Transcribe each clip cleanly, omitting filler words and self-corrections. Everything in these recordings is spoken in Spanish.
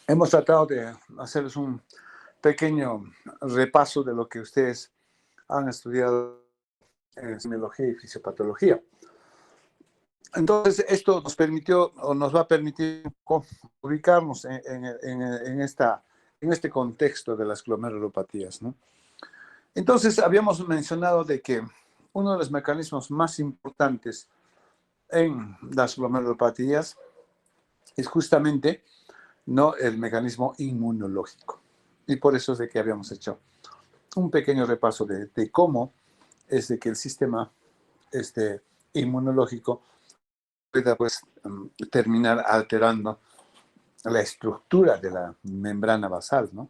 hemos tratado de hacerles un pequeño repaso de lo que ustedes han estudiado en semiología y fisiopatología. Entonces, esto nos permitió o nos va a permitir ubicarnos en este contexto de las glomerulopatías, ¿no? Entonces, habíamos mencionado de que uno de los mecanismos más importantes en las glomerulopatías es justamente, ¿no?, el mecanismo inmunológico. Y por eso es de que habíamos hecho un pequeño repaso de cómo es de que el sistema inmunológico pueda, pues, terminar alterando la estructura de la membrana basal, ¿no?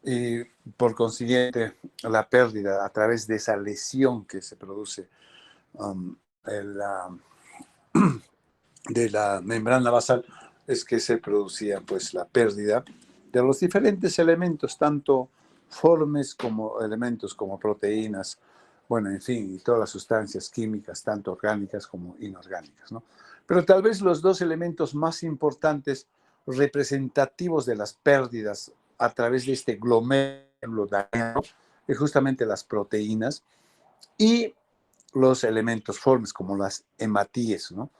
Y por consiguiente, la pérdida a través de esa lesión que se produce de la membrana basal es que se producía, pues, la pérdida de los diferentes elementos, tanto formes como elementos como proteínas, bueno, en fin, y todas las sustancias químicas, tanto orgánicas como inorgánicas, ¿no? Pero tal vez los dos elementos más importantes representativos de las pérdidas a través de este glomérulo dañado es justamente las proteínas y los elementos formes como las hematíes, ¿no?,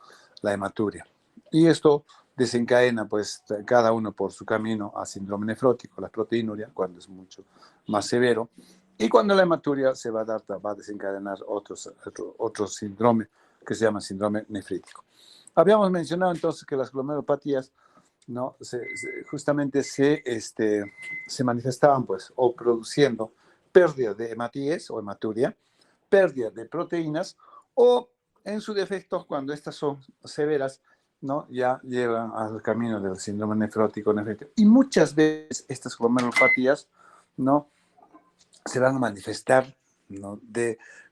la hematuria. Y esto desencadena, pues, cada uno por su camino a síndrome nefrótico, la proteinuria, cuando es mucho más severo, y cuando la hematuria se va a desencadenar otro síndrome que se llama síndrome nefrítico. Habíamos mencionado entonces que las glomerulopatías, ¿no?, justamente se manifestaban, pues, o produciendo pérdida de hematíes o hematuria, pérdida de proteínas, o en su defecto, cuando estas son severas, ¿no?, ya llevan al camino del síndrome nefrótico. Y muchas veces estas glomerulopatías, ¿no?, se van a manifestar, ¿no?,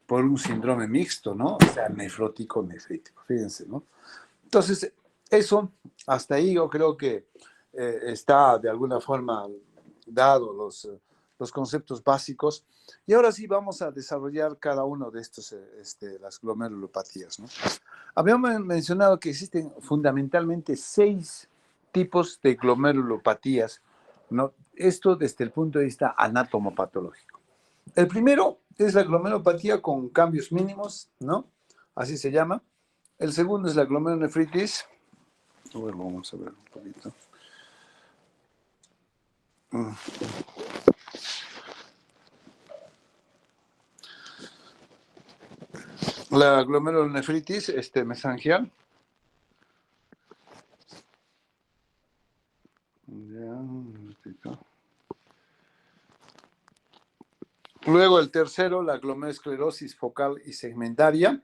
por un síndrome mixto, ¿no?, o sea, nefrótico-nefrítico, fíjense, ¿no? Entonces, eso, hasta ahí yo creo que está de alguna forma dado los conceptos básicos. Y ahora sí vamos a desarrollar cada uno de estos, las glomerulopatías, ¿no? Habíamos mencionado que existen fundamentalmente 6 tipos de glomerulopatías, ¿no? Esto desde el punto de vista anatomopatológico. El primero es la glomerulopatía con cambios mínimos, ¿no? Así se llama. El segundo es la glomerulonefritis. Bueno, vamos a ver un poquito. La glomerulonefritis mesangial. Luego el tercero, la glomerulosclerosis focal y segmentaria.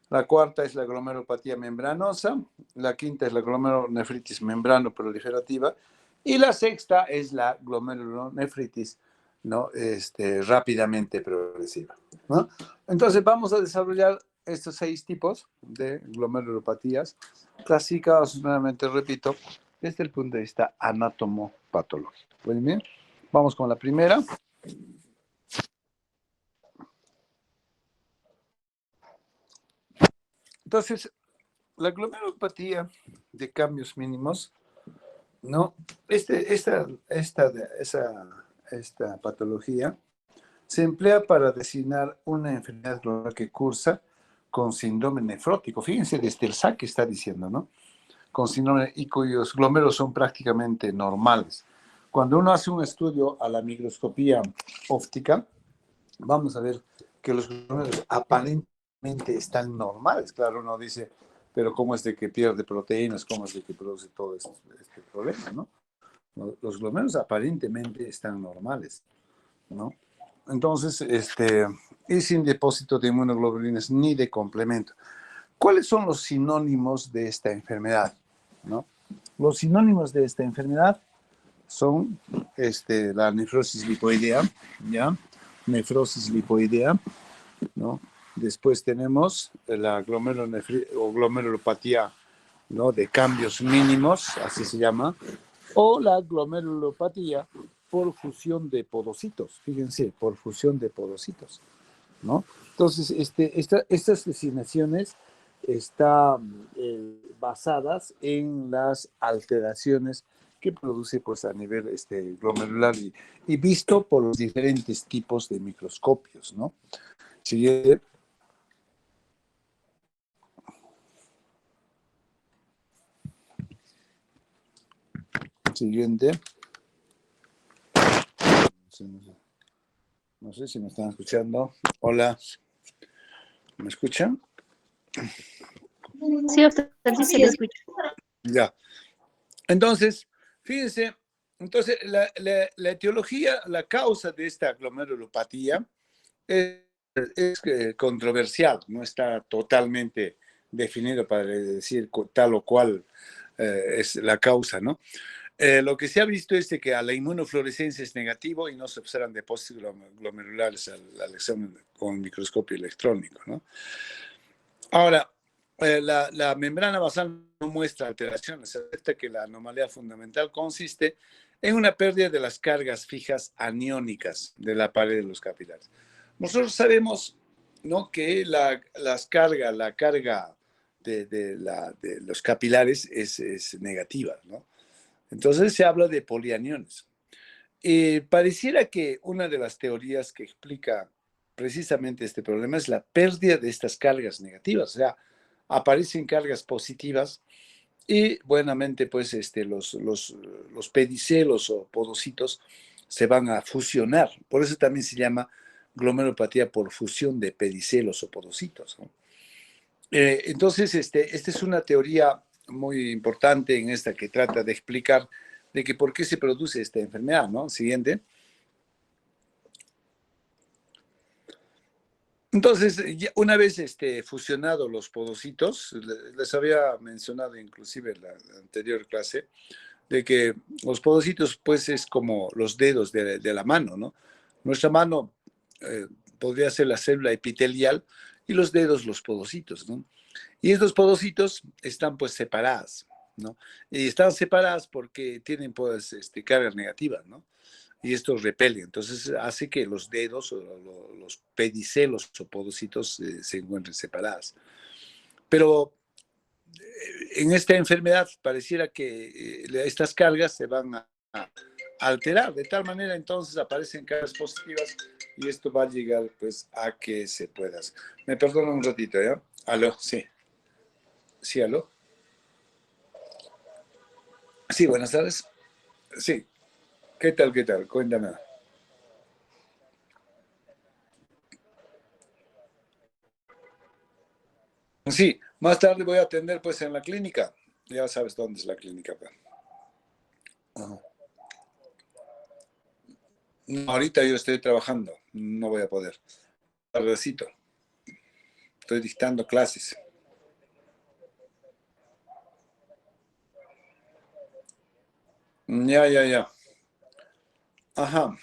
La cuarta es la glomerulopatía membranosa. La quinta es la glomerulonefritis membrano-proliferativa. Y la sexta es la glomerulonefritis, ¿no?, rápidamente progresiva, ¿no? Entonces vamos a desarrollar estos 6 tipos de glomerulopatías clasificados, nuevamente repito, desde el punto de vista anatomopatológico. ¿Pueden ver? Vamos con la primera. Entonces, la glomerulopatía de cambios mínimos, ¿no? Esta patología se emplea para designar una enfermedad glomerular que cursa con síndrome nefrótico. Fíjense, desde el saque está diciendo, ¿no? Con síndrome y cuyos glómerulos son prácticamente normales. Cuando uno hace un estudio a la microscopía óptica, vamos a ver que los glómerulos aparentemente están normales. Claro, uno dice, pero ¿cómo es de que pierde proteínas? ¿Cómo es de que produce todo este problema, no? Los glómerulos aparentemente están normales, ¿no? Entonces, y sin depósito de inmunoglobulinas ni de complemento. ¿Cuáles son los sinónimos de esta enfermedad, no? Los sinónimos de esta enfermedad son la nefrosis lipoidea, ¿ya? Nefrosis lipoidea, ¿no? Después tenemos la glomerulopatía, ¿no?, de cambios mínimos, así se llama, o la glomerulopatía por fusión de podocitos, fíjense, por fusión de podocitos, ¿no? Entonces, estas designaciones están basadas en las alteraciones que produce pues a nivel glomerular y visto por los diferentes tipos de microscopios, ¿no? Siguiente. Siguiente. No sé si me están escuchando. Hola, ¿me escuchan? Sí, doctor, sí se le escucha. Ya. Entonces, fíjense, entonces la etiología, la causa de esta glomerulopatía es controversial, no está totalmente definido para decir tal o cual es la causa, ¿no? Lo que se ha visto es de que a la inmunofluorescencia es negativo y no se observan depósitos glomerulares al examen con microscopio electrónico, ¿no? Ahora, la membrana basal no muestra alteraciones, se acepta que la anomalía fundamental consiste en una pérdida de las cargas fijas aniónicas de la pared de los capilares. Nosotros sabemos, ¿no?, que la carga de los capilares es negativa, ¿no? Entonces se habla de polianiones. Pareciera que una de las teorías que explica precisamente este problema es la pérdida de estas cargas negativas, o sea, aparecen cargas positivas y buenamente pues los pedicelos o podocitos se van a fusionar. Por eso también se llama glomerulopatía por fusión de pedicelos o podocitos, ¿no? Entonces, esta es una teoría muy importante en esta que trata de explicar de que por qué se produce esta enfermedad, ¿no? Siguiente. Entonces, una vez fusionados los podocitos, les había mencionado inclusive en la anterior clase, de que los podocitos pues es como los dedos de la mano, ¿no? Nuestra mano eh, podría ser la célula epitelial y los dedos los podocitos, ¿no? Y estos podocitos están pues separadas, ¿no? Y están separadas porque tienen pues cargas negativas, ¿no? Y esto repele. Entonces hace que los dedos o los pedicelos o podocitos se encuentren separadas. Pero en esta enfermedad pareciera que estas cargas se van a alterar. De tal manera entonces aparecen cargas positivas y esto va a llegar pues a que se pueda. Me perdonan un ratito, ¿ya? Aló, sí. Sí, aló. Sí, buenas tardes. Sí. ¿Qué tal, qué tal? Cuéntame. Sí, más tarde voy a atender pues en la clínica. Ya sabes dónde es la clínica, pues. Ajá. No, ahorita yo estoy trabajando, no voy a poder. Tardecito, estoy dictando clases. Ya, ya, ya. Ajá.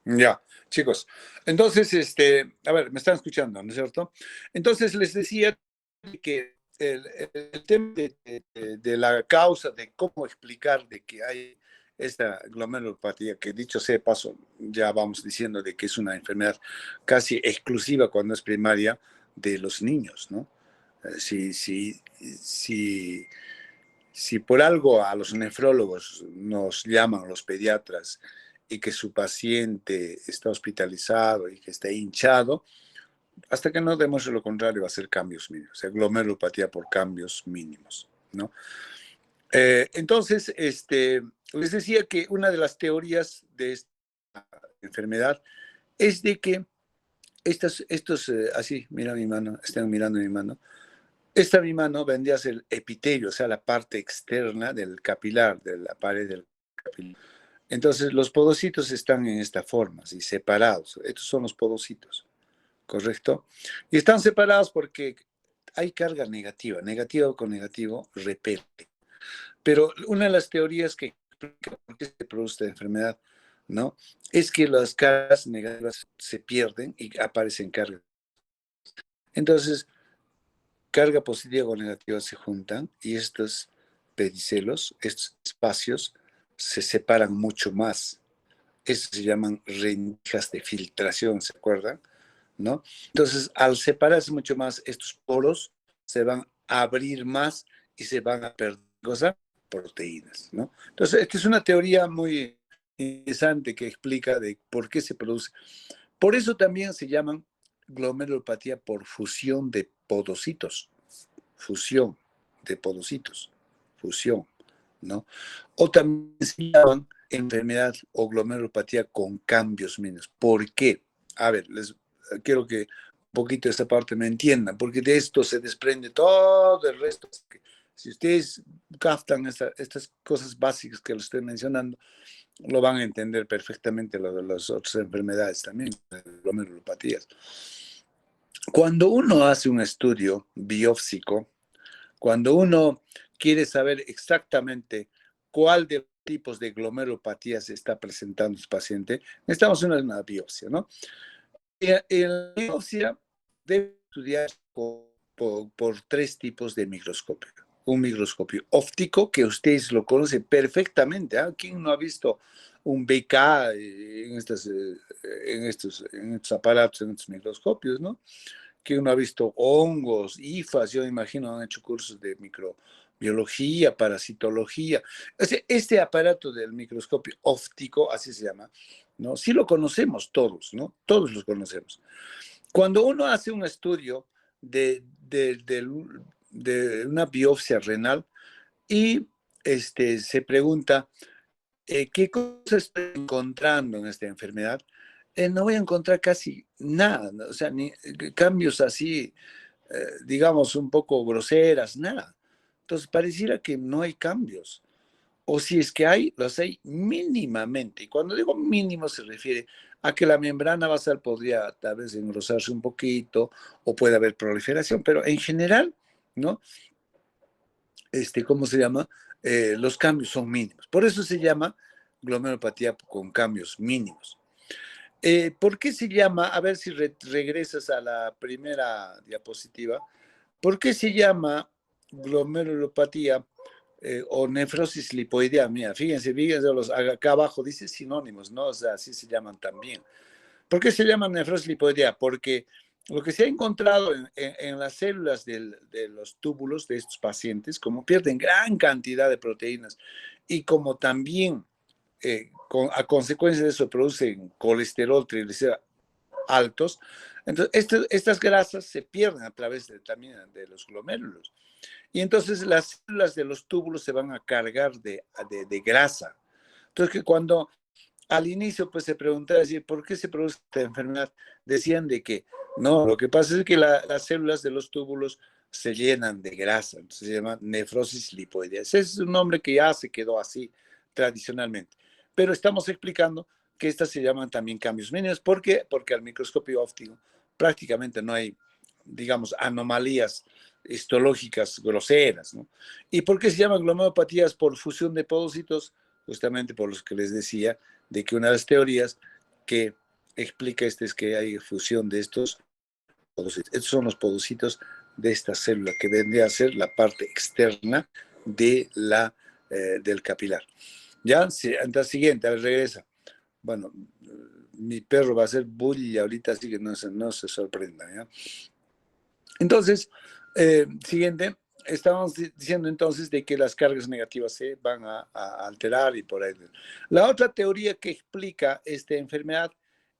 Ya. chicos, entonces, a ver, me están escuchando, ¿no es cierto? Entonces les decía que el tema de la causa, de cómo explicar de que hay esta glomerulopatía, que dicho sea de paso, ya vamos diciendo de que es una enfermedad casi exclusiva cuando es primaria de los niños, ¿no? Si, si por algo a los nefrólogos nos llaman los pediatras y que su paciente está hospitalizado y que está hinchado, hasta que no demuestre lo contrario, va a ser cambios mínimos, o sea, glomerulopatía por cambios mínimos, ¿no? Entonces, les decía que una de las teorías de esta enfermedad es de que así, mira mi mano, están mirando mi mano, esta mi mano vendría a ser el epitelio, o sea, la parte externa del capilar, de la pared del capilar. Entonces, los podocitos están en esta forma, así, separados. Estos son los podocitos, ¿correcto? Y están separados porque hay carga negativa. Negativo con negativo repele. Pero una de las teorías que explica por qué se produce esta enfermedad, ¿no? Es que las cargas negativas se pierden y aparecen cargas. Entonces, carga positiva con negativa se juntan y estos pedicelos, estos espacios, se separan mucho más. Eso se llaman rendijas de filtración, ¿se acuerdan? ¿No? Entonces, al separarse mucho más, estos poros se van a abrir más y se van a perder cosas, proteínas, ¿no? Entonces, esta es una teoría muy interesante que explica de por qué se produce. Por eso también se llaman glomerulopatía por fusión de podocitos, fusión de podocitos, fusión, ¿no? O también se llaman enfermedad o glomerulopatía con cambios mínimos. ¿Por qué? A ver, les quiero que un poquito esta parte me entiendan, porque de esto se desprende todo el resto. Si ustedes captan estas cosas básicas que les estoy mencionando, lo van a entender perfectamente lo de las otras enfermedades también, glomerulopatías. Cuando uno hace un estudio biopsico, cuando uno quiere saber exactamente cuál de los tipos de glomerulopatías está presentando su paciente, necesitamos una biopsia, ¿no? En la biopsia debe estudiar por tres tipos de microscopio. Un microscopio óptico, que ustedes lo conocen perfectamente. ¿Eh? ¿Quién no ha visto un BK en estos aparatos, en estos microscopios, ¿no? Que uno ha visto hongos, IFAS, yo imagino han hecho cursos de microbiología, parasitología. O sea, este aparato del microscopio óptico, así se llama, ¿no? Sí lo conocemos todos, ¿no? Todos los conocemos. Cuando uno hace un estudio de una biopsia renal y se pregunta, ¿qué cosas estoy encontrando en esta enfermedad? No voy a encontrar casi nada, ¿no? O sea, ni cambios así, digamos, un poco groseras, nada. Entonces, pareciera que no hay cambios. O si es que hay, los hay mínimamente. Y cuando digo mínimo se refiere a que la membrana basal podría tal vez engrosarse un poquito o puede haber proliferación, pero en general, ¿no? ¿Cómo se llama? Los cambios son mínimos. Por eso se llama glomerulopatía con cambios mínimos. ¿Por qué se llama? A ver si regresas a la primera diapositiva. ¿Por qué se llama glomerulopatía o nefrosis lipoidea? Mira, fíjense, acá abajo dice sinónimos, ¿no? O sea, así se llaman también. ¿Por qué se llama nefrosis lipoidea? Porque lo que se ha encontrado en las células de los túbulos de estos pacientes, como pierden gran cantidad de proteínas y como también a consecuencia de eso producen colesterol, triglicéridos altos, entonces estas grasas se pierden a través también de los glomérulos. Y entonces las células de los túbulos se van a cargar de grasa. Entonces que cuando al inicio pues se preguntaba decir, ¿por qué se produce esta enfermedad? Decían de que no, lo que pasa es que las células de los túbulos se llenan de grasa, entonces se llama nefrosis lipoidea. Ese es un nombre que ya se quedó así tradicionalmente. Pero estamos explicando que estas se llaman también cambios mínimos. ¿Por qué? Porque al microscopio óptico prácticamente no hay, digamos, anomalías histológicas groseras, ¿no? ¿Y por qué se llaman glomerulopatías por fusión de podocitos? Justamente por los que les decía, de que una de las teorías que explica es que hay fusión de estos podocitos. Estos son los podocitos de esta célula que vendría a ser la parte externa de del capilar. Ya, entonces siguiente, a ver, regresa. Bueno, mi perro va a hacer bully ahorita, así que no se sorprenda, ¿ya? Entonces, siguiente, estábamos diciendo entonces de que las cargas negativas se van a alterar y por ahí. La otra teoría que explica esta enfermedad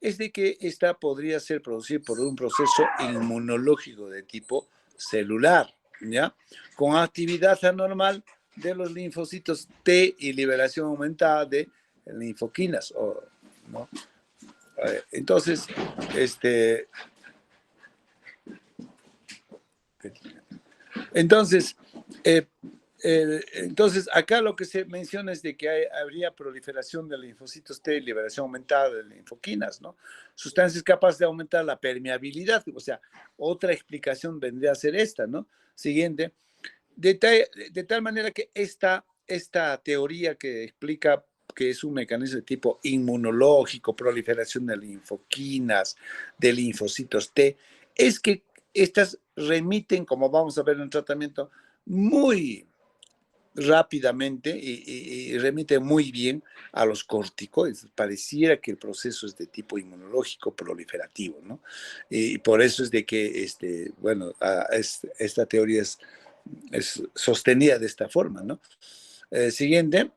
es de que esta podría ser producida por un proceso inmunológico de tipo celular, ¿ya? Con actividad anormal de los linfocitos T y liberación aumentada de linfoquinas, ¿no? Entonces, este, Entonces, entonces, acá lo que se menciona es de que habría proliferación de linfocitos T, liberación aumentada de linfoquinas, ¿no? Sustancias capaces de aumentar la permeabilidad, o sea, otra explicación vendría a ser esta, ¿no? Siguiente, de tal manera que esta teoría que explica que es un mecanismo de tipo inmunológico, proliferación de linfoquinas, de linfocitos T, es que estas remiten, como vamos a ver en el tratamiento, muy rápidamente y remite muy bien a los corticoides. Pareciera que el proceso es de tipo inmunológico proliferativo, ¿no? Y por eso es de que, bueno, esta teoría es sostenida de esta forma, ¿no? Siguiente.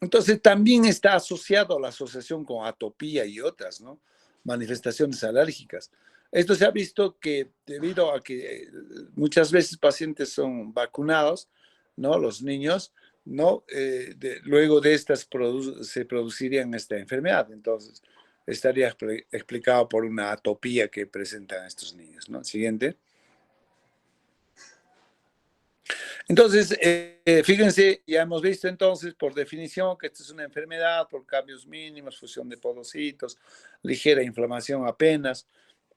Entonces, también está asociado a la asociación con atopía y otras, ¿no? Manifestaciones alérgicas. Esto se ha visto que debido a que muchas veces pacientes son vacunados, ¿no? Los niños, ¿no? Luego de estas se producirían esta enfermedad. Entonces, estaría explicado por una atopía que presentan estos niños, ¿no? Siguiente. Entonces, fíjense, ya hemos visto entonces por definición que esto es una enfermedad por cambios mínimos, fusión de podocitos, ligera inflamación apenas.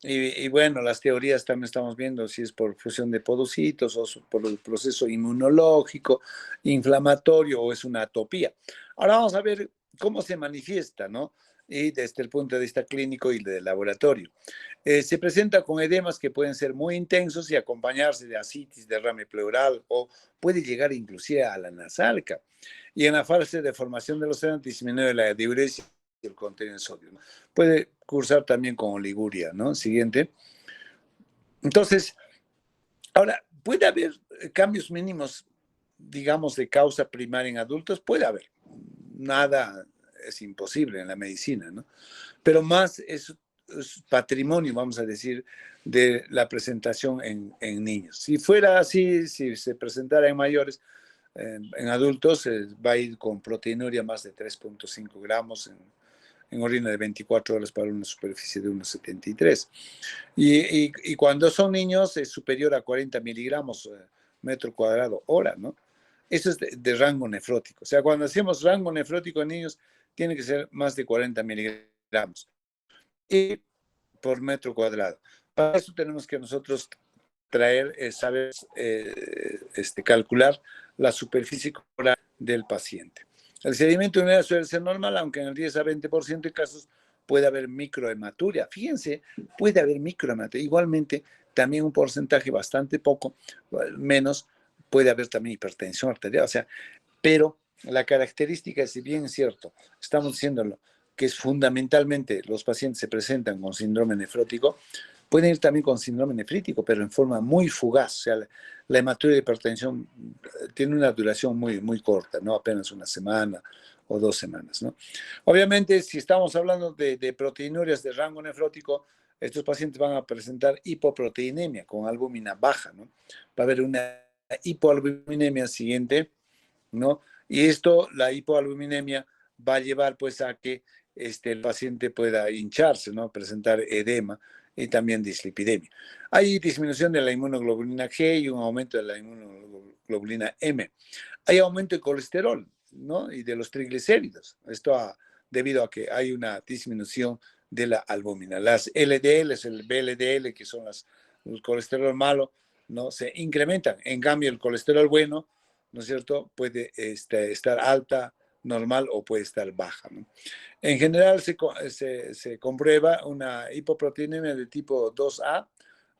Y bueno, las teorías también estamos viendo si es por fusión de podocitos o por el proceso inmunológico, inflamatorio o es una atopía. Ahora vamos a ver cómo se manifiesta, ¿no? Y desde el punto de vista clínico y de laboratorio. Se presenta con edemas que pueden ser muy intensos y acompañarse de ascitis, derrame pleural o puede llegar inclusive a la nasalca. Y en la fase de formación de los senos disminuye la diuresis y el contenido de sodio, ¿no? Puede cursar también con oliguria, ¿no? Siguiente. Entonces, ahora, ¿puede haber cambios mínimos, digamos, de causa primaria en adultos? Puede haber. Nada es imposible en la medicina, ¿no? Pero más es patrimonio, vamos a decir, de la presentación en niños. Si fuera así, si se presentara en mayores, en adultos, va a ir con proteinuria más de 3.5 gramos en orina de 24 horas para una superficie de 1,73. Y cuando son niños es superior a 40 miligramos metro cuadrado hora, ¿no? Eso es de rango nefrótico. O sea, cuando hacemos rango nefrótico en niños, tiene que ser más de 40 miligramos y por metro cuadrado. Para eso tenemos que nosotros traer, saber, calcular la superficie corporal del paciente. El sedimento unidad suele ser normal, aunque en el 10 a 20% de casos puede haber microhematuria. Fíjense, puede haber microhematuria. Igualmente, también un porcentaje bastante poco, menos, puede haber también hipertensión arterial. O sea, pero la característica, si bien es cierto, estamos diciéndolo, que es fundamentalmente los pacientes se presentan con síndrome nefrótico, pueden ir también con síndrome nefrítico, pero en forma muy fugaz. O sea, la hematuria de hipertensión tiene una duración muy, muy corta, ¿no? Apenas una semana o 2 semanas, ¿no? Obviamente, si estamos hablando de proteinurias de rango nefrótico, estos pacientes van a presentar hipoproteinemia con albúmina baja, ¿no? Va a haber una hipoalbuminemia siguiente, ¿no? Y esto, la hipoalbuminemia, va a llevar pues a que el paciente pueda hincharse, ¿no? Presentar edema y también dislipidemia. Hay disminución de la inmunoglobulina G y un aumento de la inmunoglobulina M. Hay aumento de colesterol, ¿no? Y de los triglicéridos. Debido a que hay una disminución de la albúmina. Las LDL, el VLDL, que son el colesterol malo, ¿no? Se incrementan. En cambio, el colesterol bueno, ¿no es cierto? Puede estar alta normal o puede estar baja, ¿no? En general se comprueba una hipoproteinemia de tipo 2A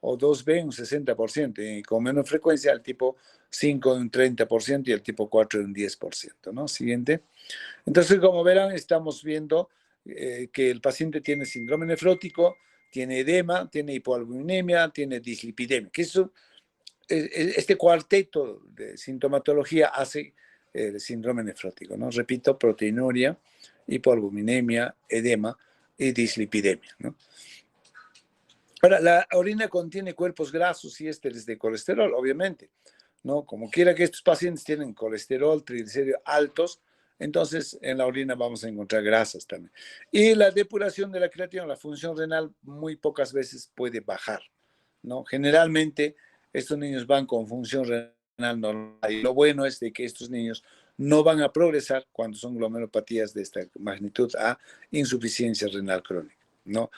o 2B un 60%, y con menos frecuencia el tipo 5 un 30% y el tipo 4 un 10%, ¿no? Siguiente. Entonces, como verán, estamos viendo que el paciente tiene síndrome nefrótico, tiene edema, tiene hipoalbuminemia, tiene dislipidemia, que eso, este cuarteto de sintomatología hace el síndrome nefrótico, ¿no? Repito, proteinuria, hipoalbuminemia, edema y dislipidemia, ¿no? Ahora, la orina contiene cuerpos grasos y ésteres de colesterol, obviamente, ¿no? Como quiera que estos pacientes tienen colesterol, triglicéridos altos, entonces en la orina vamos a encontrar grasas también. Y la depuración de la creatina, la función renal, muy pocas veces puede bajar, ¿no? Generalmente estos niños van con función renal normal y lo bueno es de que estos niños no van a progresar cuando son glomerulopatías de esta magnitud a insuficiencia renal crónica, ¿no?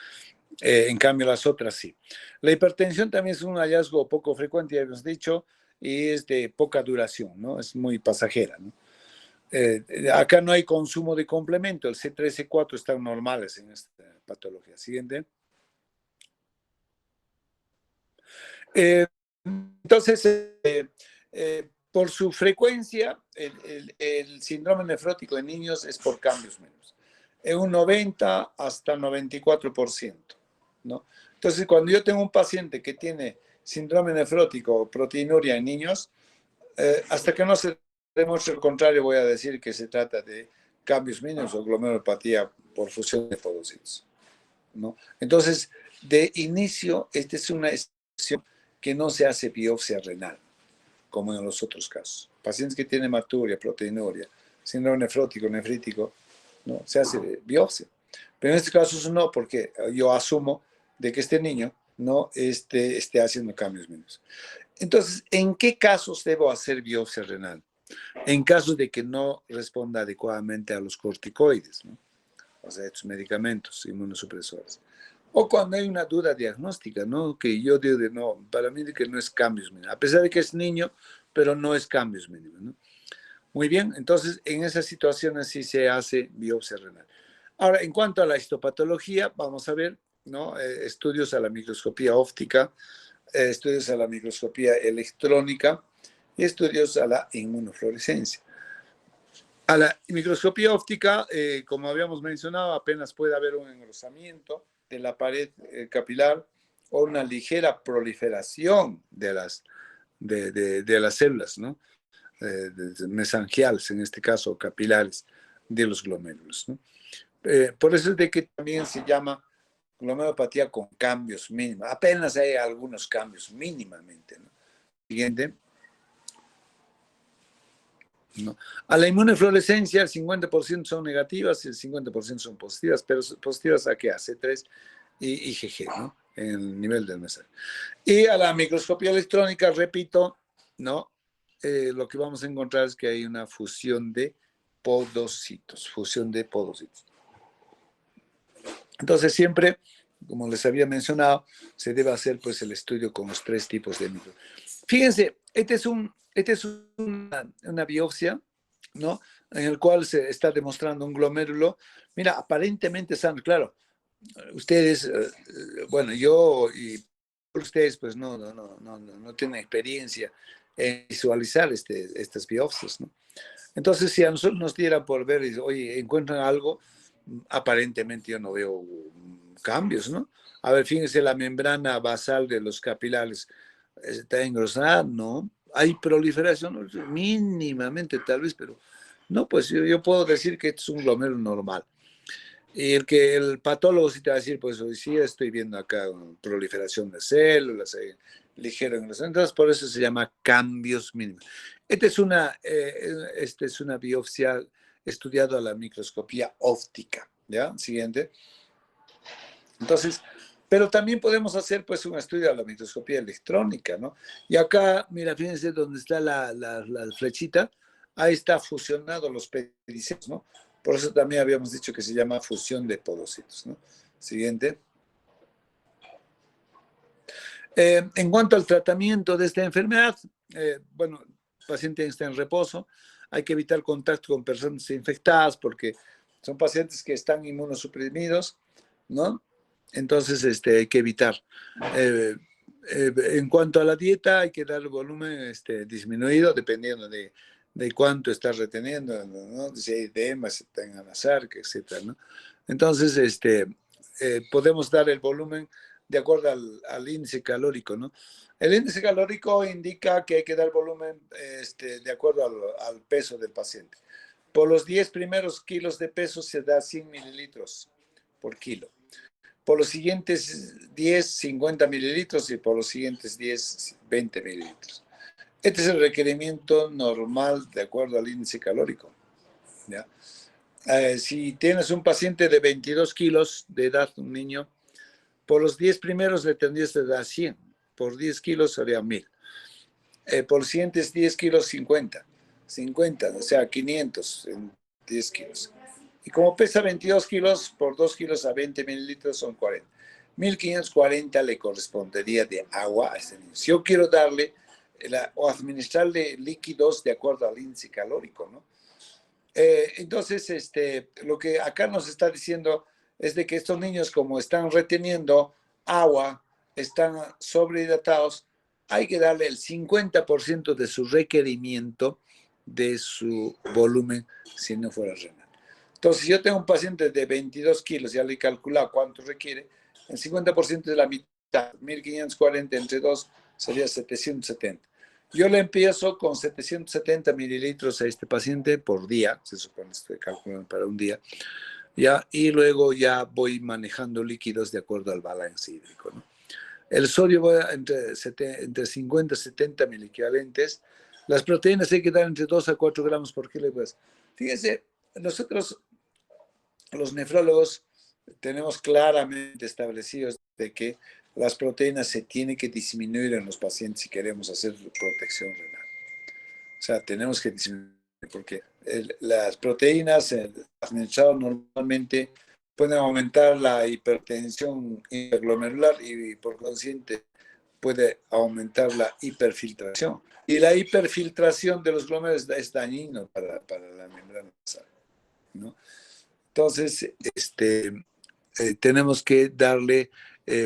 En cambio, las otras sí. La hipertensión también es un hallazgo poco frecuente, ya hemos dicho, y es de poca duración, ¿no? Es muy pasajera, ¿no? Acá no hay consumo de complemento, el C3, C4 están normales en esta patología. Siguiente. Entonces, por su frecuencia, el síndrome nefrótico en niños es por cambios menos. En un 90 hasta 94%, ¿no? Entonces, cuando yo tengo un paciente que tiene síndrome nefrótico o proteinuria en niños, hasta que no se demuestre lo contrario, voy a decir que se trata de cambios mínimos o glomerulopatía por fusión de podocitos, ¿no? Entonces, de inicio, esta es una excepción que no se hace biopsia renal, como en los otros casos. Pacientes que tienen hematuria, proteinuria, síndrome nefrótico, nefrítico, ¿no? Se hace biopsia. Pero en este caso no, porque yo asumo de que este niño no esté haciendo cambios mínimos. Entonces, ¿en qué casos debo hacer biopsia renal? En caso de que no responda adecuadamente a los corticoides, ¿no? O sea, estos medicamentos inmunosupresores. O cuando hay una duda diagnóstica, ¿no? Que yo digo de no, para mí de que no es cambios mínimos, a pesar de que es niño, pero no es cambios mínimos, ¿no? Muy bien, entonces en esas situaciones sí se hace biopsia renal. Ahora, en cuanto a la histopatología, vamos a ver, ¿no? Estudios a la microscopía óptica, estudios a la microscopía electrónica y estudios a la inmunofluorescencia. A la microscopía óptica, como habíamos mencionado, apenas puede haber un engrosamiento de la pared capilar o una ligera proliferación de las células, ¿no? Mesangiales, en este caso capilares, de los glomérulos, ¿no? Por eso es de que también se llama glomerulopatía con cambios mínimos. Apenas hay algunos cambios mínimamente, ¿no? Siguiente. ¿No? A la inmunofluorescencia el 50% son negativas y el 50% son positivas, pero positivas a qué? A C3 y IgG, ¿no? En el nivel del mensaje. Y a la microscopía electrónica, repito, ¿no? Lo que vamos a encontrar es que hay una fusión de podocitos, Entonces siempre, como les había mencionado, se debe hacer pues el estudio con los tres tipos de micro. Fíjense, este es una biopsia, ¿no? En el cual se está demostrando un glomérulo. Mira, aparentemente sano, claro. Ustedes, bueno, yo y ustedes pues no tienen experiencia en visualizar estas biopsias, ¿no? Entonces, si a nosotros nos dieran por ver, oye, encuentran algo, aparentemente yo no veo cambios, ¿no? A ver, fíjense, la membrana basal de los capilares está engrosada, ¿no? Hay proliferación mínimamente tal vez, pero no, pues yo puedo decir que es un glomérulo normal. Y el patólogo sí te va a decir, pues hoy sí estoy viendo acá una proliferación de células, ligero engrosamiento, entonces por eso se llama cambios mínimos. Esta es una biopsia estudiada a la microscopía óptica, ¿ya? Siguiente. Entonces, pero también podemos hacer pues un estudio a la microscopía electrónica, ¿no? Y acá, mira, fíjense dónde está la flechita, ahí está fusionado los pedicels, ¿no? Por eso también habíamos dicho que se llama fusión de podocitos, ¿no? Siguiente. En cuanto al tratamiento de esta enfermedad, bueno, el paciente está en reposo, hay que evitar contacto con personas infectadas porque son pacientes que están inmunosuprimidos, ¿no? Entonces, hay que evitar. En cuanto a la dieta, hay que dar el volumen disminuido dependiendo de cuánto estás reteniendo, ¿no? Si hay edema, si tengan azar, etcétera, ¿no? Entonces, podemos dar el volumen de acuerdo al índice calórico, ¿no? El índice calórico indica que hay que dar volumen de acuerdo al peso del paciente. Por los 10 primeros kilos de peso se da 100 mililitros por kilo. Por los siguientes 10, 50 mililitros y por los siguientes 10, 20 mililitros. Este es el requerimiento normal de acuerdo al índice calórico, ¿ya? Si tienes un paciente de 22 kilos de edad, un niño, por los 10 primeros le tendrías que dar 100. Por 10 kilos sería 1000. Por los siguientes 10 kilos, 50. 50, o sea, 500 en 10 kilos. Y como pesa 22 kilos, por 2 kilos a 20 mililitros son 40. 1540 le correspondería de agua a este niño. Si yo quiero darle o administrarle líquidos de acuerdo al índice calórico, ¿no? Entonces, lo que acá nos está diciendo es de que estos niños, como están reteniendo agua, están sobrehidratados, hay que darle el 50% de su requerimiento de su volumen si no fuera renal. Entonces, si yo tengo un paciente de 22 kilos, ya le he calculado cuánto requiere, el 50% de la mitad, 1540 entre 2 sería 770. Yo le empiezo con 770 mililitros a este paciente por día, se supone que estoy calculando para un día, ¿ya? Y luego ya voy manejando líquidos de acuerdo al balance hídrico, ¿no? El sodio va entre 50 y 70 miliequivalentes. Las proteínas hay que dar entre 2 a 4 gramos por kilo. Pues, fíjense, nosotros, los nefrólogos, tenemos claramente establecidos de que las proteínas se tienen que disminuir en los pacientes si queremos hacer protección renal. O sea, tenemos que disminuir porque las proteínas administradas normalmente pueden aumentar la hipertensión interglomerular y por consiguiente puede aumentar la hiperfiltración. Y la hiperfiltración de los glómerulos es dañino para la membrana basal, ¿no? Entonces, tenemos que darle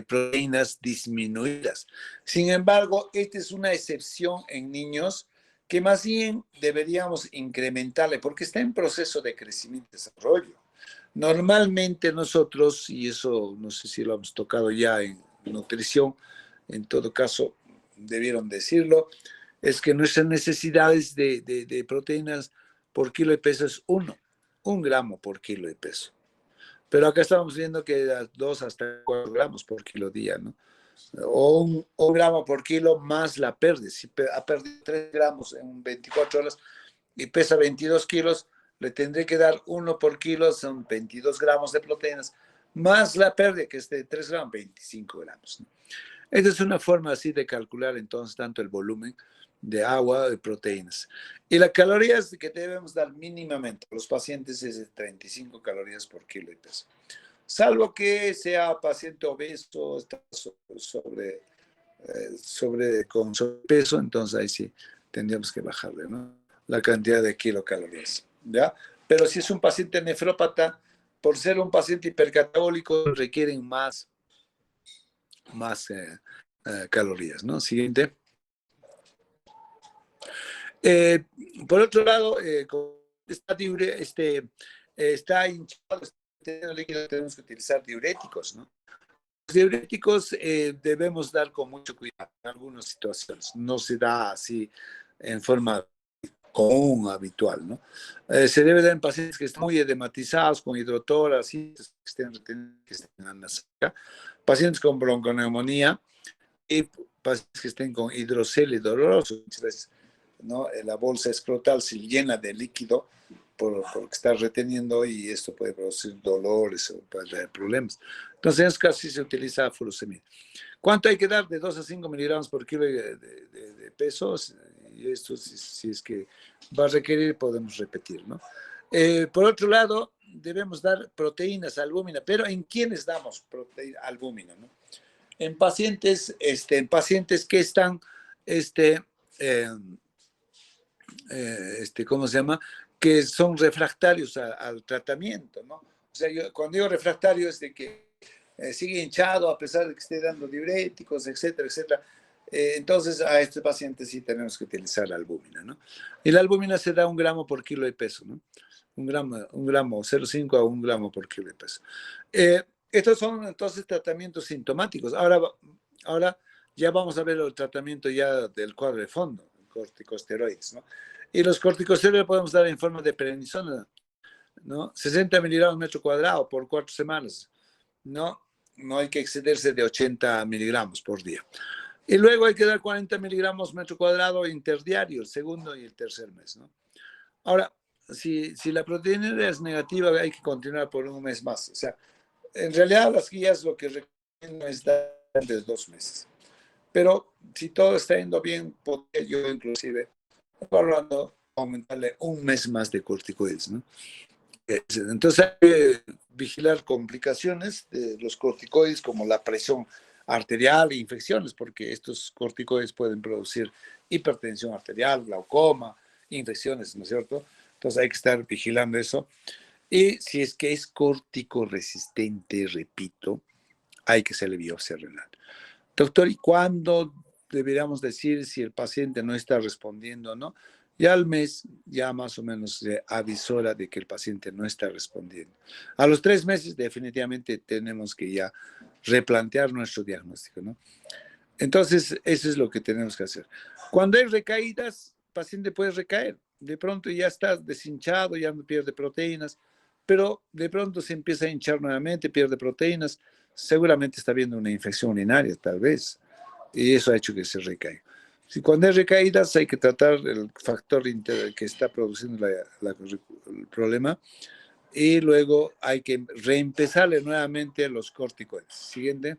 proteínas disminuidas. Sin embargo, esta es una excepción en niños que más bien deberíamos incrementarle porque está en proceso de crecimiento y desarrollo. Normalmente nosotros, y eso no sé si lo hemos tocado ya en nutrición, en todo caso debieron decirlo, es que nuestras necesidades de proteínas por kilo de peso es 1 gramo por kilo de peso. Pero acá estamos viendo que 2 hasta 4 gramos por kilo día, ¿no? O un gramo por kilo más la pérdida. Si ha perdido 3 gramos en 24 horas y pesa 22 kilos, le tendré que dar 1 por kilo, son 22 gramos de proteínas, más la pérdida, que es de 3 gramos, 25 gramos, ¿no? Esta es una forma así de calcular entonces tanto el volumen de agua, de proteínas. Y las calorías que debemos dar mínimamente a los pacientes es de 35 calorías por kilo de peso. Salvo que sea paciente obeso, está con sobrepeso, entonces ahí sí tendríamos que bajarle, ¿no? La cantidad de kilocalorías, ¿ya? Pero si es un paciente nefrópata, por ser un paciente hipercatabólico, requieren más calorías, ¿no? Siguiente. Por otro lado, está hinchado, líquido, tenemos que utilizar diuréticos, ¿no? Los diuréticos debemos dar con mucho cuidado en algunas situaciones. No se da así en forma común, habitual, ¿no? Se debe dar en pacientes que están muy edematizados, con hidrotórax, que estén en la saca, pacientes con bronconeumonía y pacientes que estén con hidrocele doloroso, ¿no? La bolsa escrotal se llena de líquido por que está reteniendo y esto puede producir dolores o puede traer problemas. Entonces, en esos casos sí se utiliza furosemida. ¿Cuánto hay que dar? De 2 a 5 miligramos por kilo de peso. Y esto, si es que va a requerir, podemos repetir, ¿no? Por otro lado, debemos dar proteínas, albúmina, pero ¿en quiénes damos albúmina, no? En pacientes que están ¿cómo se llama? Que son refractarios al tratamiento, ¿no? O sea, cuando digo refractario es de que sigue hinchado a pesar de que esté dando diuréticos, etcétera, etcétera. Entonces a este paciente sí tenemos que utilizar la albúmina, ¿no? Y la albúmina se da 1 gramo por kilo de peso, ¿no? Un gramo 0,5 a 1 gramo por kilo de peso. Estos son entonces tratamientos sintomáticos. Ahora ya vamos a ver el tratamiento ya del cuadro de fondo, corticosteroides, ¿no? Y los corticosteroides podemos dar en forma de prednisona, ¿no? 60 miligramos metro cuadrado por 4 semanas, ¿no? No hay que excederse de 80 miligramos por día. Y luego hay que dar 40 miligramos metro cuadrado interdiario, el segundo y el tercer mes, ¿no? Ahora, si la proteína es negativa, hay que continuar por 1 mes más. O sea, en realidad las guías lo que recomiendan es dar antes 2 meses. Pero si todo está yendo bien, podría yo inclusive evaluando aumentarle 1 mes más de corticoides, ¿no? Entonces hay que vigilar complicaciones de los corticoides como la presión arterial e infecciones, porque estos corticoides pueden producir hipertensión arterial, glaucoma, infecciones, ¿no es cierto? Entonces hay que estar vigilando eso. Y si es que es corticoresistente, repito, hay que hacerle biopsia renal. Doctor, ¿y cuándo deberíamos decir si el paciente no está respondiendo o no? Ya al mes, ya más o menos se avisora de que el paciente no está respondiendo. A los 3 meses definitivamente tenemos que ya replantear nuestro diagnóstico, ¿no? Entonces, eso es lo que tenemos que hacer. Cuando hay recaídas, el paciente puede recaer. De pronto ya está deshinchado, ya no pierde proteínas, pero de pronto se empieza a hinchar nuevamente, pierde proteínas, seguramente está viendo una infección urinaria, tal vez, y eso ha hecho que se recaiga. Si cuando hay recaídas hay que tratar el factor que está produciendo el problema y luego hay que reempezarle nuevamente los corticoides. Siguiente,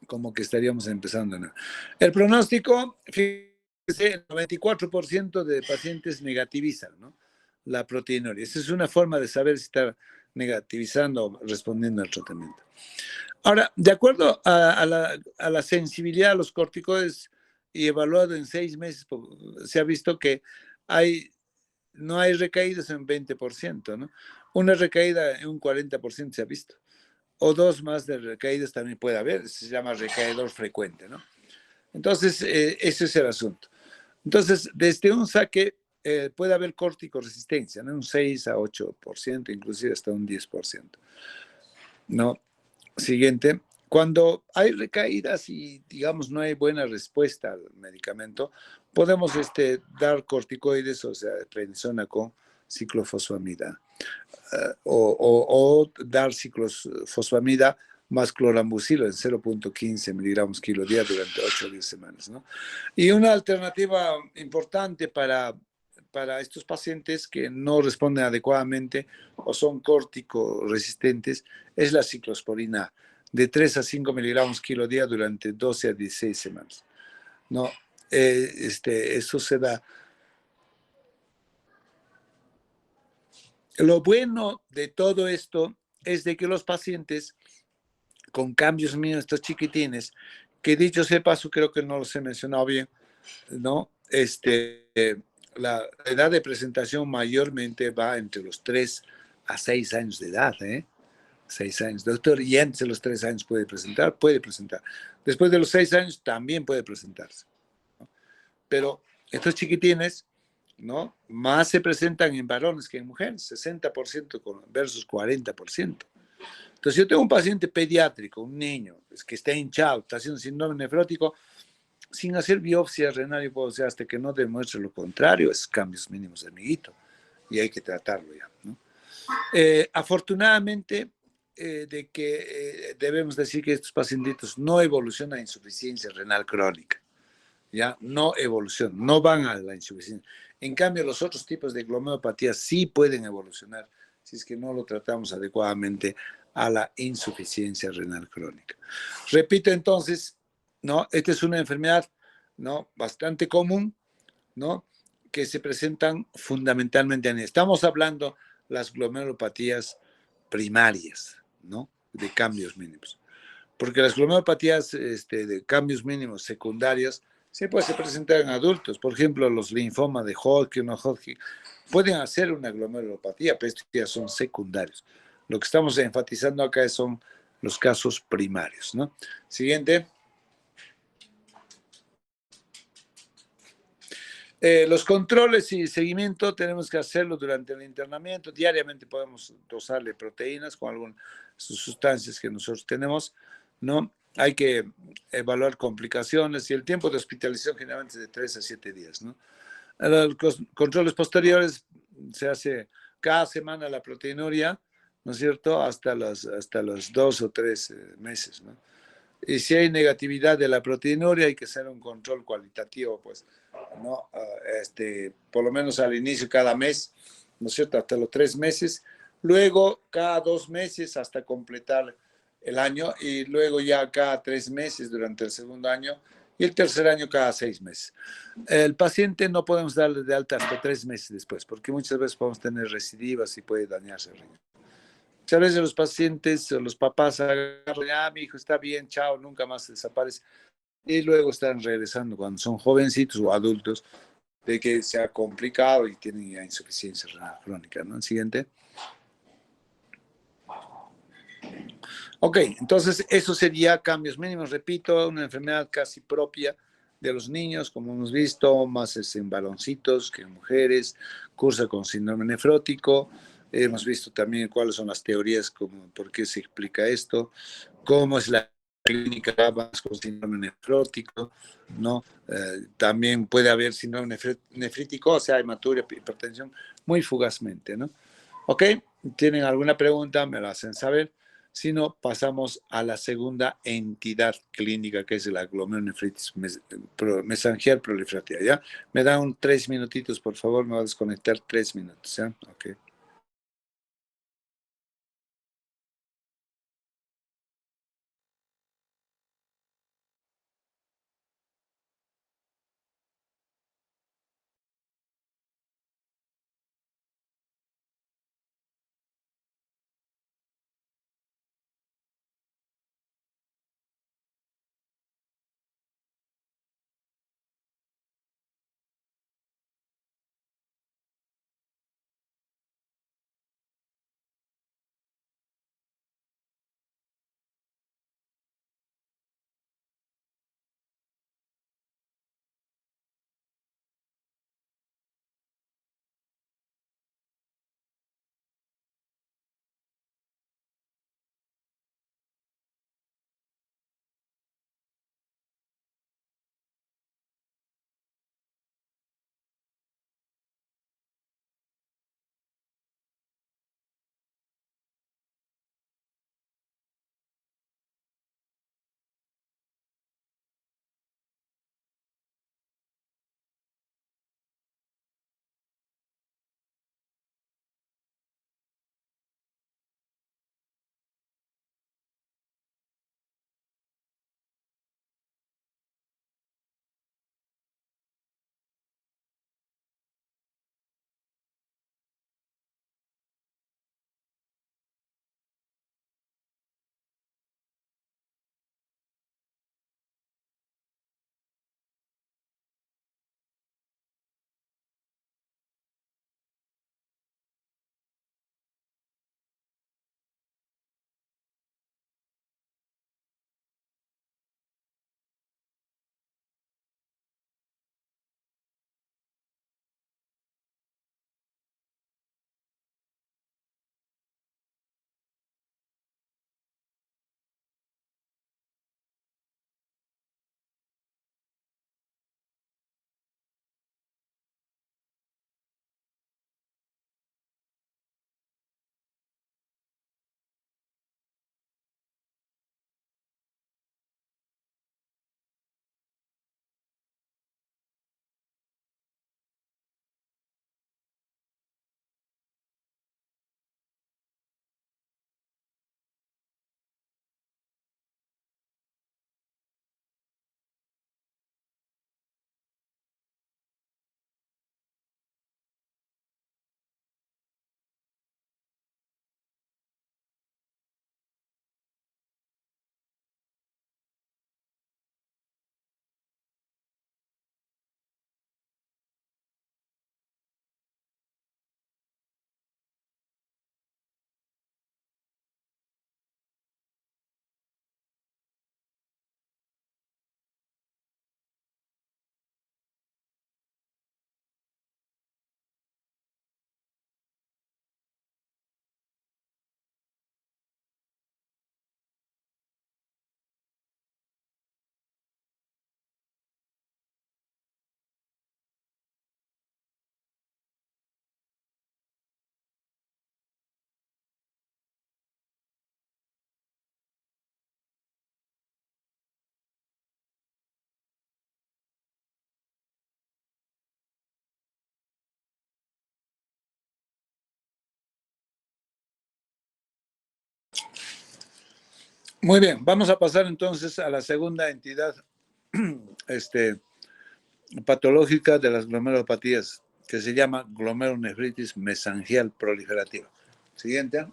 como que estaríamos empezando, ¿no? El pronóstico, fíjese, el 94% de pacientes negativizan, ¿no? La proteinuria. Esa es una forma de saber si está negativizando o respondiendo al tratamiento. Ahora, de acuerdo a la sensibilidad a los corticoides y evaluado en 6 meses, se ha visto que no hay recaídas en 20%, ¿no? Una recaída en un 40% se ha visto. O 2 más de recaídas también puede haber, se llama recaedor frecuente, ¿no? Entonces, ese es el asunto. Entonces, desde un saque puede haber corticoresistencia, ¿no? Un 6 a 8%, inclusive hasta un 10%, ¿no? Siguiente, cuando hay recaídas y, digamos, no hay buena respuesta al medicamento, podemos dar corticoides, o sea, prednisona con ciclofosfamida, o dar ciclofosfamida más clorambucilo en 0,15 miligramos kilo día durante 8 o 10 semanas, ¿no? Y una alternativa importante para estos pacientes que no responden adecuadamente o son córtico-resistentes es la ciclosporina de 3 a 5 miligramos kilo día durante 12 a 16 semanas. No, eso se da. Lo bueno de todo esto es de que los pacientes con cambios mínimos, estos chiquitines, que dicho sea paso, creo que no los he mencionado bien, ¿no? La edad de presentación mayormente va entre los 3 a 6 años de edad, ¿eh? 6 años, doctor, y antes de los 3 años puede presentar. Después de los 6 años también puede presentarse, ¿no? Pero estos chiquitines, ¿no? Más se presentan en varones que en mujeres, 60% versus 40%. Entonces, yo tengo un paciente pediátrico, un niño, que está hinchado, está haciendo síndrome nefrótico, sin hacer biopsia renal, y puedo decir, hasta que no demuestre lo contrario, es cambios mínimos de amiguito, y hay que tratarlo ya, ¿no? Afortunadamente, debemos decir que estos pacientitos no evolucionan a insuficiencia renal crónica, ¿ya? No evolucionan, no van a la insuficiencia. En cambio, los otros tipos de glomerulopatía sí pueden evolucionar si es que no lo tratamos adecuadamente a la insuficiencia renal crónica. Repito entonces, ¿no? Esta es una enfermedad, ¿no? Bastante común, ¿no? Que se presentan fundamentalmente en... Estamos hablando las glomerulopatías primarias, ¿no? De cambios mínimos. Porque las glomerulopatías de cambios mínimos secundarios Sí, pues se presentan en adultos. Por ejemplo, los linfomas de Hodgkin o Hodgkin pueden hacer una glomerulopatía, pero estos ya son secundarios. Lo que estamos enfatizando acá son los casos primarios, ¿no? Siguiente. Los controles y seguimiento tenemos que hacerlo durante el internamiento. Diariamente podemos dosarle proteínas con algunas sustancias que nosotros tenemos, ¿no? Hay que evaluar complicaciones y el tiempo de hospitalización generalmente es de 3 a 7 días, ¿no? Los controles posteriores se hace cada semana la proteinuria, ¿no es cierto? Hasta los 2 o 3 meses, ¿no? Y si hay negatividad de la proteinuria, hay que hacer un control cualitativo, pues, ¿no? Por lo menos al inicio cada mes, ¿no es cierto? Hasta los 3 meses. Luego, cada 2 meses hasta completar el año y luego ya cada 3 meses durante el segundo año y el tercer año cada 6 meses. El paciente no podemos darle de alta hasta 3 meses después, porque muchas veces podemos tener recidivas y puede dañarse el riñón. Muchas veces los pacientes o los papás agarran, mi hijo está bien, chao, nunca más desaparece. Y luego están regresando cuando son jovencitos o adultos de que se ha complicado y tienen ya insuficiencia renal crónica, ¿no? El siguiente. Ok, entonces eso sería cambios mínimos, repito, una enfermedad casi propia de los niños, como hemos visto, más es en varoncitos que en mujeres, cursa con síndrome nefrótico. Hemos visto también cuáles son las teorías, como por qué se explica esto, cómo es la clínica más con síndrome nefrótico, ¿no? También puede haber síndrome nefrítico, o sea, hematuria, hipertensión, muy fugazmente, ¿no? Ok, ¿tienen alguna pregunta? Me lo hacen saber. Si no, pasamos a la segunda entidad clínica, que es la glomerulonefritis mesangial proliferativa, ¿ya? Me dan 3 minutitos, por favor, me voy a desconectar 3 minutos, ¿ya? Ok. Muy bien, vamos a pasar entonces a la segunda entidad este, patológica de las glomerulopatías, que se llama glomerulonefritis mesangial proliferativa. Siguiente.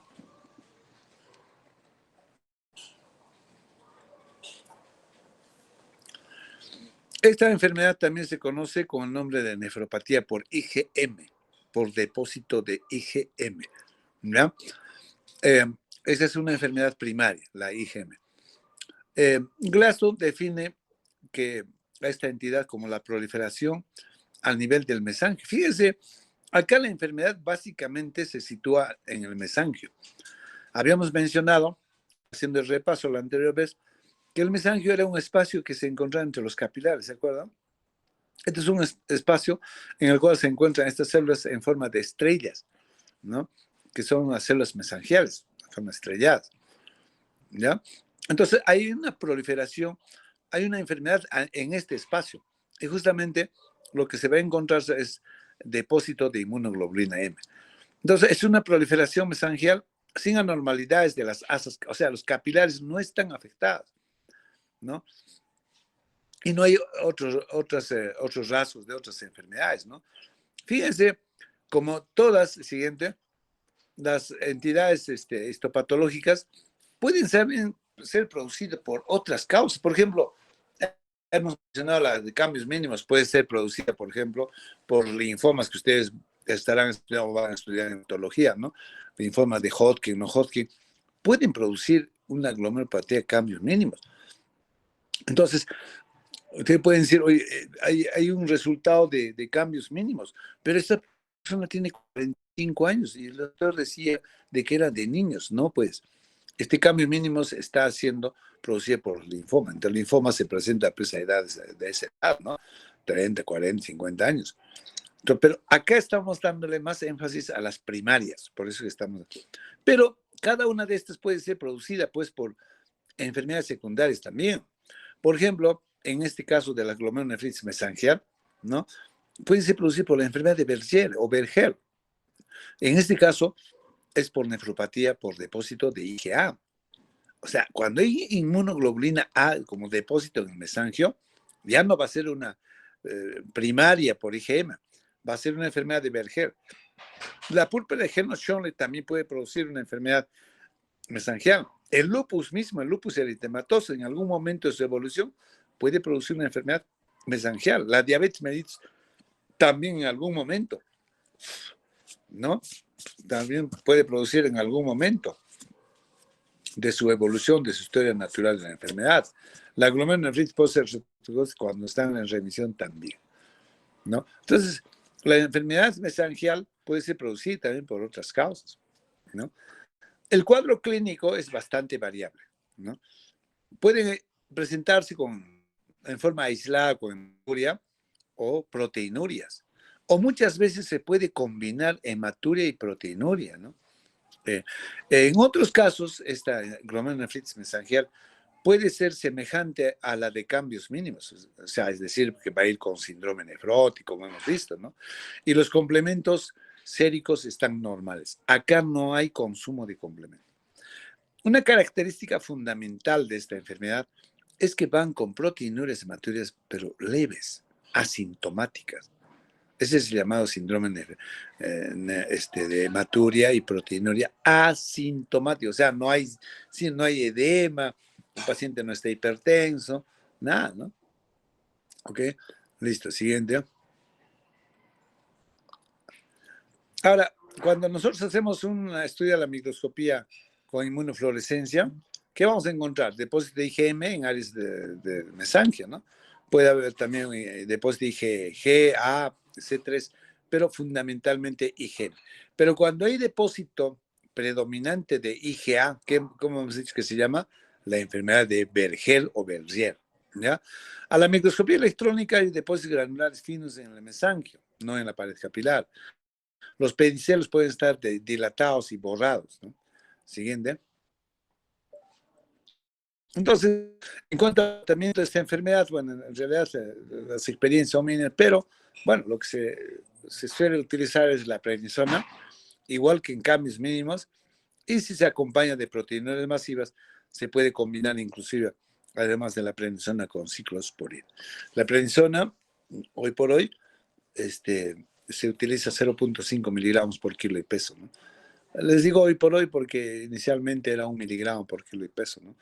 Esta enfermedad también se conoce con el nombre de nefropatía por IgM, por depósito de IgM. ¿Ya? Esa es una enfermedad primaria, la IgM. Glasgow define que esta entidad como la proliferación al nivel del mesangio. Fíjense, acá la enfermedad básicamente se sitúa en el mesangio. Habíamos mencionado, haciendo el repaso la anterior vez, que el mesangio era un espacio que se encontraba entre los capilares, ¿se acuerdan? Este es un espacio en el cual se encuentran estas células en forma de estrellas, ¿no? Que son las células mesangiales, en forma estrelladas, ¿ya? Entonces, hay una proliferación, hay una enfermedad en este espacio. Y justamente lo que se va a encontrar es depósito de inmunoglobulina M. Entonces, es una proliferación mesangial sin anormalidades de las asas, o sea, los capilares no están afectados, ¿no? Y no hay otros rasgos de otras enfermedades, ¿no? Fíjense, como todas, siguiente, las entidades histopatológicas pueden ser producidas por otras causas. Por ejemplo, hemos mencionado la de cambios mínimos, puede ser producida, por ejemplo, por linfomas que ustedes estarán estudiando o van a estudiar en etología, ¿no? Linfomas de Hodgkin, no Hodgkin, pueden producir una glomerulopatía de cambios mínimos. Entonces, ustedes pueden decir, oye, hay un resultado de cambios mínimos, pero esta persona tiene 45 años y el doctor decía de que era de niños, ¿no? Pues este cambio mínimo está siendo producido por linfoma. Entonces, el linfoma se presenta a edades de esa edad, ¿no? 30, 40, 50 años. Entonces, pero acá estamos dándole más énfasis a las primarias, por eso estamos aquí. Pero cada una de estas puede ser producida, pues, por enfermedades secundarias también. Por ejemplo, en este caso de la glomerulonefritis mesangial, ¿no? Puede ser producida por la enfermedad de Berger o Berger. En este caso, es por nefropatía por depósito de IgA. O sea, cuando hay inmunoglobulina A como depósito en el mesangio, ya no va a ser una primaria por IgM, va a ser una enfermedad de Berger. La púrpura de Henoch-Schönlein también puede producir una enfermedad mesangial. El lupus mismo, el lupus eritematoso, en algún momento de su evolución, puede producir una enfermedad mesangial. La diabetes mellitus también en algún momento, ¿no? También puede producir en algún momento de su evolución, de su historia natural de la enfermedad. La glomerulonefritis puede ser cuando están en remisión también, ¿no? Entonces, la enfermedad mesangial puede ser producida también por otras causas, ¿no? El cuadro clínico es bastante variable, ¿no? Puede presentarse en forma aislada con hematuria o proteinurias. O muchas veces se puede combinar hematuria y proteinuria, ¿no? En otros casos, esta glomerulonefritis mesangial puede ser semejante a la de cambios mínimos, o sea, es decir, que va a ir con síndrome nefrótico, como hemos visto, ¿no? Y los complementos séricos están normales. Acá no hay consumo de complementos. Una característica fundamental de esta enfermedad es que van con proteinurias hematurias, pero leves, asintomáticas. Ese es el llamado síndrome de hematuria y proteinuria asintomático. O sea, no hay edema, el paciente no está hipertenso, nada, ¿no? Ok, listo, siguiente. Ahora, cuando nosotros hacemos un estudio de la microscopía con inmunofluorescencia, ¿qué vamos a encontrar? Depósito de IgM en áreas de mesangio, ¿no? Puede haber también depósito de IgG, A, C3, pero fundamentalmente IgM. Pero cuando hay depósito predominante de IgA, ¿cómo hemos dicho que se llama? La enfermedad de Berger o Berger, ¿ya? A la microscopía electrónica hay depósitos granulares finos en el mesangio, no en la pared capilar. Los pedicelos pueden estar dilatados y borrados, ¿no? Siguiente. Entonces, en cuanto al tratamiento de esta enfermedad, bueno, en realidad las experiencias son mínimas, pero bueno, lo que se suele utilizar es la prednisona, igual que en cambios mínimos, y si se acompaña de proteínas masivas, se puede combinar inclusive, además de la prednisona, con ciclosporina. La prednisona, hoy por hoy, se utiliza 0,5 miligramos por kilo de peso, ¿no? Les digo hoy por hoy porque inicialmente era 1 miligramo por kilo de peso, ¿no?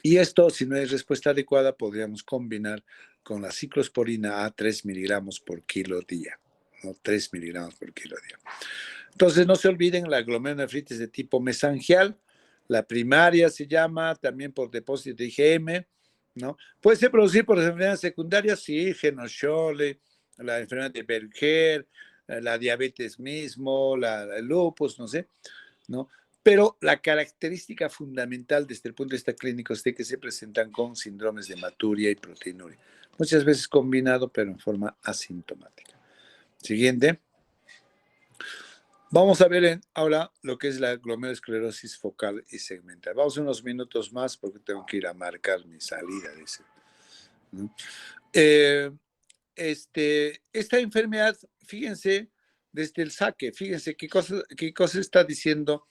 Y esto, si no hay respuesta adecuada, podríamos combinar con la ciclosporina a 3 miligramos por kilo día, ¿no? 3 miligramos por kilo día. Entonces, no se olviden, la glomerulonefritis de tipo mesangial, la primaria se llama, también por depósito de IgM, ¿no? Puede ser producida por enfermedades secundarias, sí, Henoch-Schönlein, la enfermedad de Berger, la diabetes mismo, el lupus, no sé, ¿no? Pero la característica fundamental desde el punto de vista clínico es de que se presentan con síndromes de hematuria y proteinuria, muchas veces combinado, pero en forma asintomática. Siguiente. Vamos a ver ahora lo que es la glomerulosclerosis focal y segmental. Vamos unos minutos más porque tengo que ir a marcar mi salida. Dice, ¿no? Esta enfermedad, fíjense, desde el saque, fíjense qué cosa está diciendo